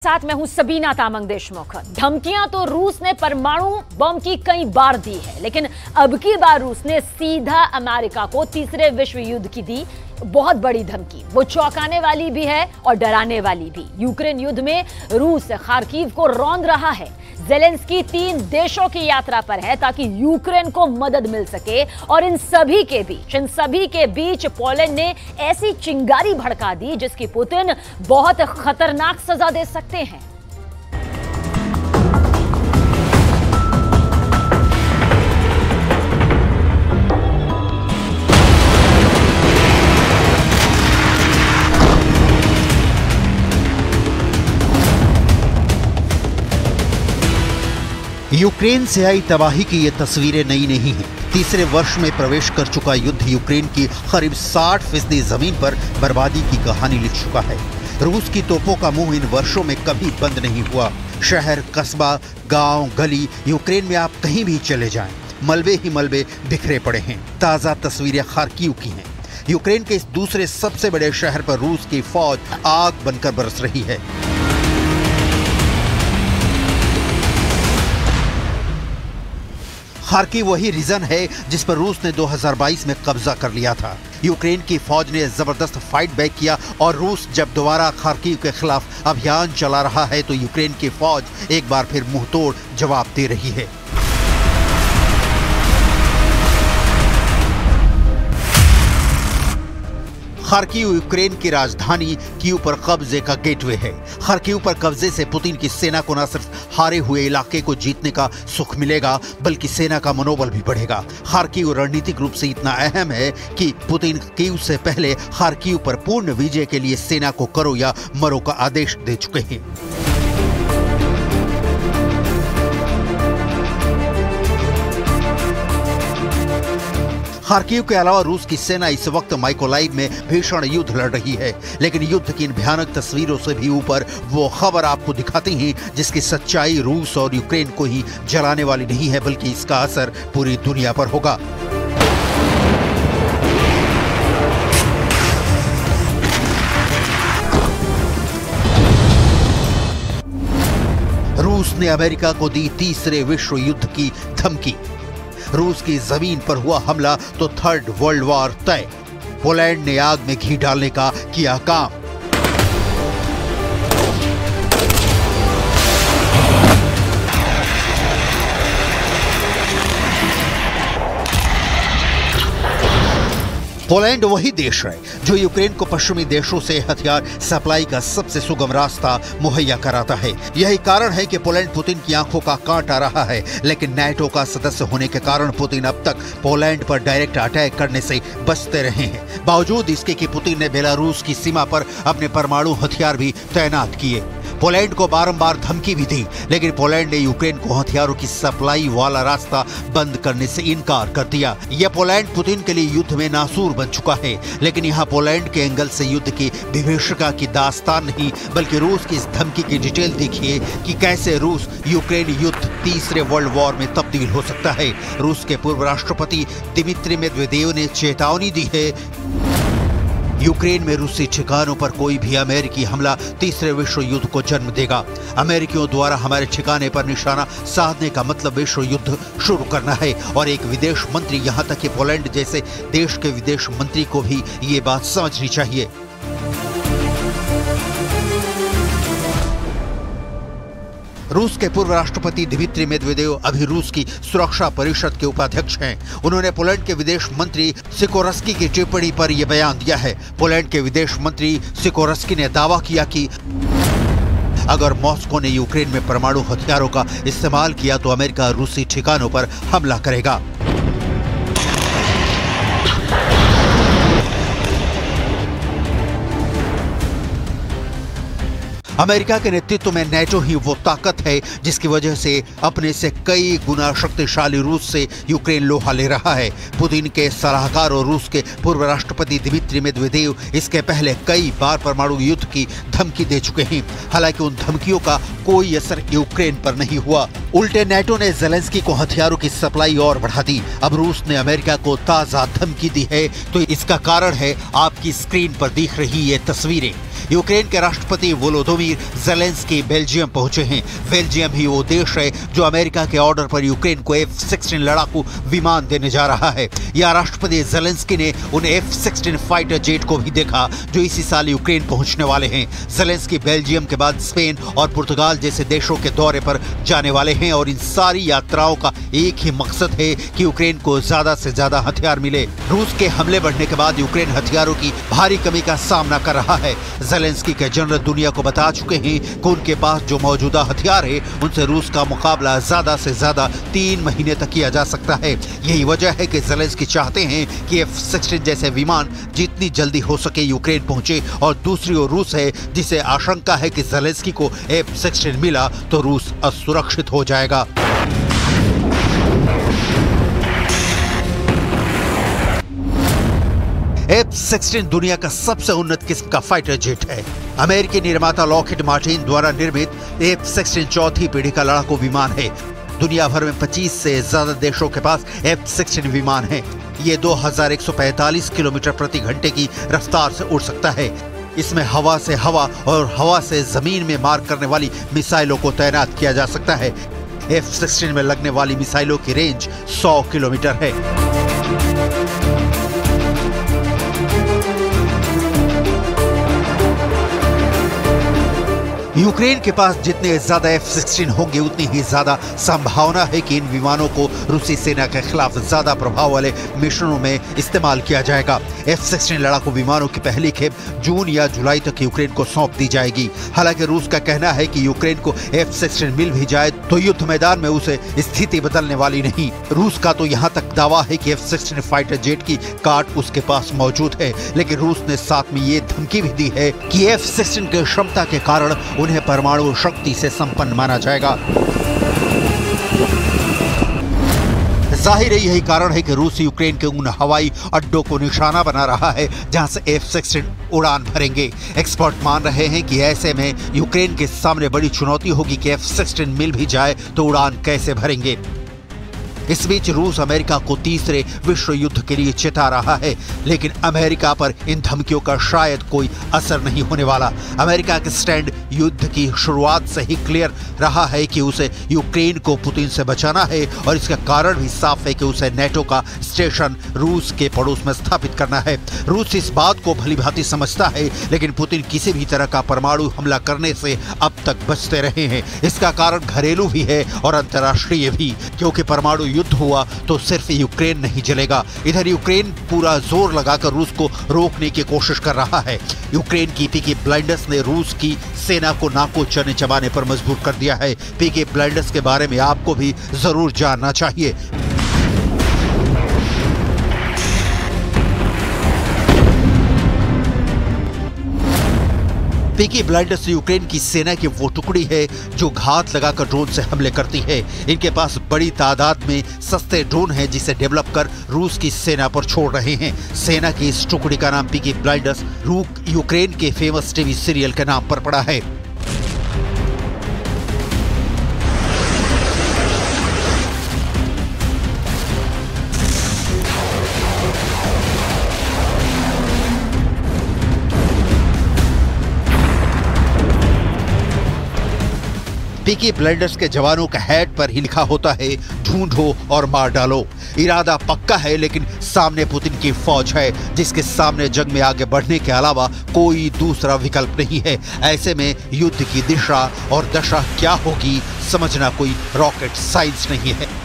साथ मैं हूं सबीना तामंग देशमुख। धमकियां तो रूस ने परमाणु बम की कई बार दी है, लेकिन अब की बार रूस ने सीधा अमेरिका को तीसरे विश्व युद्ध की दी बहुत बड़ी धमकी। वो चौंकाने वाली भी है और डराने वाली भी। यूक्रेन युद्ध में रूस खार्किव को रौंद रहा है। ज़ेलेंस्की 3 देशों की यात्रा पर है ताकि यूक्रेन को मदद मिल सके, और इन सभी के बीच पोलैंड ने ऐसी चिंगारी भड़का दी जिसकी पुतिन बहुत खतरनाक सजा दे सकते हैं। यूक्रेन से आई तबाही की ये तस्वीरें नई नहीं हैं। तीसरे वर्ष में प्रवेश कर चुका युद्ध यूक्रेन की करीब 60% जमीन पर बर्बादी की कहानी लिख चुका है। रूस की तोपों का मुंह इन वर्षों में कभी बंद नहीं हुआ। शहर, कस्बा, गांव, गली, यूक्रेन में आप कहीं भी चले जाएं, मलबे ही मलबे बिखरे पड़े हैं। ताजा तस्वीरें खार्किव की हैं। यूक्रेन के इस दूसरे सबसे बड़े शहर पर रूस की फौज आग बनकर बरस रही है। खार्किव वही रीजन है जिस पर रूस ने 2022 में कब्जा कर लिया था। यूक्रेन की फौज ने जबरदस्त फाइट बैक किया, और रूस जब दोबारा खार्किव के खिलाफ अभियान चला रहा है तो यूक्रेन की फौज एक बार फिर मुंहतोड़ जवाब दे रही है। खार्किव यूक्रेन की राजधानी कीव पर कब्जे का गेटवे है। खार्किव पर कब्जे से पुतिन की सेना को न सिर्फ हारे हुए इलाके को जीतने का सुख मिलेगा, बल्कि सेना का मनोबल भी बढ़ेगा। खार्किव रणनीतिक रूप से इतना अहम है कि पुतिन कीव से पहले खार्किव पर पूर्ण विजय के लिए सेना को करो या मरो का आदेश दे चुके हैं। खार्किव के अलावा रूस की सेना इस वक्त माइकोलाइव में भीषण युद्ध लड़ रही है, लेकिन युद्ध की इन भयानक तस्वीरों से भी ऊपर वो खबर आपको दिखाती हैं जिसकी सच्चाई रूस और यूक्रेन को ही जलाने वाली नहीं है, बल्कि इसका असर पूरी दुनिया पर होगा। रूस ने अमेरिका को दी तीसरे विश्व युद्ध की धमकी। रूस की जमीन पर हुआ हमला तो थर्ड वर्ल्ड वॉर तय। पोलैंड ने आग में घी डालने का किया काम। पोलैंड वही देश है जो यूक्रेन को पश्चिमी देशों से हथियार सप्लाई का सबसे सुगम रास्ता मुहैया कराता है। यही कारण है कि पोलैंड पुतिन की आंखों का कांटा रहा है, लेकिन नाटो का सदस्य होने के कारण पुतिन अब तक पोलैंड पर डायरेक्ट अटैक करने से बचते रहे हैं। बावजूद इसके कि पुतिन ने बेलारूस की सीमा पर अपने परमाणु हथियार भी तैनात किए। पोलैंड को बारंबार धमकी भी दी, लेकिन पोलैंड ने यूक्रेन को हथियारों की सप्लाई वाला रास्ता बंद करने से इनकार कर दिया। यह पोलैंड पुतिन के लिए युद्ध में नासूर बन चुका है, लेकिन यहाँ पोलैंड के एंगल से युद्ध की विभीषिका की दास्तान नहीं, बल्कि रूस की इस धमकी की डिटेल देखिए कि कैसे रूस यूक्रेन युद्ध तीसरे वर्ल्ड वॉर में तब्दील हो सकता है। रूस के पूर्व राष्ट्रपति दिमित्री मेदवेदेव ने चेतावनी दी है, यूक्रेन में रूसी ठिकानों पर कोई भी अमेरिकी हमला तीसरे विश्व युद्ध को जन्म देगा। अमेरिकियों द्वारा हमारे ठिकाने पर निशाना साधने का मतलब विश्व युद्ध शुरू करना है। और एक विदेश मंत्री, यहाँ तक कि पोलैंड जैसे देश के विदेश मंत्री को भी ये बात समझनी चाहिए। रूस के पूर्व राष्ट्रपति दिमित्री मेदवेदेव अभी रूस की सुरक्षा परिषद के उपाध्यक्ष हैं। उन्होंने पोलैंड के विदेश मंत्री सिकोरस्की की टिप्पणी पर यह बयान दिया है। पोलैंड के विदेश मंत्री सिकोरस्की ने दावा किया कि अगर मॉस्को ने यूक्रेन में परमाणु हथियारों का इस्तेमाल किया तो अमेरिका रूसी ठिकानों पर हमला करेगा। अमेरिका के नेतृत्व में नाटो ही वो ताकत है जिसकी वजह से अपने से कई गुना शक्तिशाली रूस से यूक्रेन लोहा ले रहा है। पुतिन के सलाहकार और रूस के पूर्व राष्ट्रपति दिमित्री मेदवेदेव इसके पहले कई बार परमाणु युद्ध की धमकी दे चुके हैं। हालांकि उन धमकियों का कोई असर यूक्रेन पर नहीं हुआ। उल्टे नेटो ने ज़ेलेंस्की को हथियारों की सप्लाई और बढ़ा दी। अब रूस ने अमेरिका को ताज़ा धमकी दी है, तो इसका कारण है आपकी स्क्रीन पर दिख रही ये तस्वीरें। यूक्रेन के राष्ट्रपति वोलोदिमीर ज़ेलेंस्की बेल्जियम पहुंचे हैं। बेल्जियम ही वो देश है जो अमेरिका के ऑर्डर पर यूक्रेन को F-16 लड़ाकू विमान देने जा रहा है। या राष्ट्रपति ज़ेलेंस्की ने उन F-16 फाइटर जेट को भी देखा जो इसी साल यूक्रेन पहुंचने वाले हैं। ज़ेलेंस्की बेल्जियम के बाद स्पेन और पुर्तगाल जैसे देशों के दौरे पर जाने वाले हैं और इन सारी यात्राओं का एक ही मकसद है कि यूक्रेन को ज्यादा से ज्यादा हथियार मिले। रूस के हमले बढ़ने के बाद यूक्रेन हथियारों की भारी कमी का सामना कर रहा है। ज़ेलेंस्की के जनरल दुनिया को बता चुके हैं कि उनके पास जो मौजूदा हथियार है उनसे रूस का मुकाबला ज्यादा से ज्यादा 3 महीने तक किया जा सकता है। यही वजह है कि ज़ेलेंस्की चाहते हैं कि F-16 जैसे विमान जितनी जल्दी हो सके यूक्रेन पहुंचे, और दूसरी ओर रूस है जिसे आशंका है कि ज़ेलेंस्की को F-16 मिला तो रूस असुरक्षित हो जाएगा। F-16 दुनिया का सबसे उन्नत किस्म का फाइटर जेट है। अमेरिकी निर्माता लॉकहीड मार्टिन द्वारा निर्मित F-16 चौथी पीढ़ी का लड़ाकू विमान है। दुनिया भर में 25 से ज्यादा देशों के पास F-16 विमान है। ये 2145 किलोमीटर प्रति घंटे की रफ्तार से उड़ सकता है। इसमें हवा से हवा और हवा से जमीन में मार करने वाली मिसाइलों को तैनात किया जा सकता है। F-16 में लगने वाली मिसाइलों की रेंज 100 किलोमीटर है। यूक्रेन के पास जितने ज्यादा F-16 होंगे उतनी ही ज्यादा संभावना है कि इन विमानों को रूसी सेना के खिलाफ ज्यादा प्रभाव वाले मिशनों में इस्तेमाल किया जाएगा। F-16 लड़ाकू विमानों की पहली खेप जून या जुलाई तक यूक्रेन को सौंप दी जाएगी। हालांकि रूस का कहना है कि यूक्रेन को F-16 मिल भी जाए तो युद्ध मैदान में उसे स्थिति बदलने वाली नहीं। रूस का तो यहाँ तक दावा है कि F-16 फाइटर जेट की कार्ड उसके पास मौजूद है, लेकिन रूस ने साथ में ये धमकी भी दी है कि F-16 की क्षमता के कारण उन्हें परमाणु शक्ति से संपन्न माना जाएगा। जाहिर है यही कारण है कि रूस यूक्रेन के उन हवाई अड्डों को निशाना बना रहा है जहां से F-16 उड़ान भरेंगे। एक्सपर्ट मान रहे हैं कि ऐसे में यूक्रेन के सामने बड़ी चुनौती होगी कि F-16 मिल भी जाए तो उड़ान कैसे भरेंगे। इस बीच रूस अमेरिका को तीसरे विश्व युद्ध के लिए चेता रहा है, लेकिन अमेरिका पर इन धमकियों का शायद कोई असर नहीं होने वाला। अमेरिका के स्टैंड युद्ध की शुरुआत से ही क्लियर रहा है कि उसे यूक्रेन को पुतिन से बचाना है, और इसका कारण भी साफ है कि उसे नेटो का स्टेशन रूस के पड़ोस में स्थापित करना है। रूस इस बात को भलीभांति समझता है, लेकिन पुतिन किसी भी तरह का परमाणु हमला करने से अब तक बचते रहे हैं। इसका कारण घरेलू भी है और अंतर्राष्ट्रीय भी, क्योंकि परमाणु युद्ध हुआ तो सिर्फ यूक्रेन नहीं जलेगा। इधर यूक्रेन पूरा जोर लगाकर रूस को रोकने की कोशिश कर रहा है। यूक्रेन की पीकी ब्लाइंडर्स ने रूस की सेना को नाको चने चबाने पर मजबूर कर दिया है। पीकी ब्लाइंडर्स के बारे में आपको भी जरूर जानना चाहिए। पीकी ब्लाइंडर्स यूक्रेन की सेना की वो टुकड़ी है जो घात लगाकर ड्रोन से हमले करती है। इनके पास बड़ी तादाद में सस्ते ड्रोन हैं जिसे डेवलप कर रूस की सेना पर छोड़ रहे हैं। सेना की इस टुकड़ी का नाम पीकी ब्लाइंडर्स यूक्रेन के फेमस टीवी सीरियल के नाम पर पड़ा है। पीकी ब्लाइंडर्स के जवानों के हेड पर ही लिखा होता है, ढूंढो और मार डालो। इरादा पक्का है, लेकिन सामने पुतिन की फौज है जिसके सामने जंग में आगे बढ़ने के अलावा कोई दूसरा विकल्प नहीं है। ऐसे में युद्ध की दिशा और दशा क्या होगी समझना कोई रॉकेट साइंस नहीं है।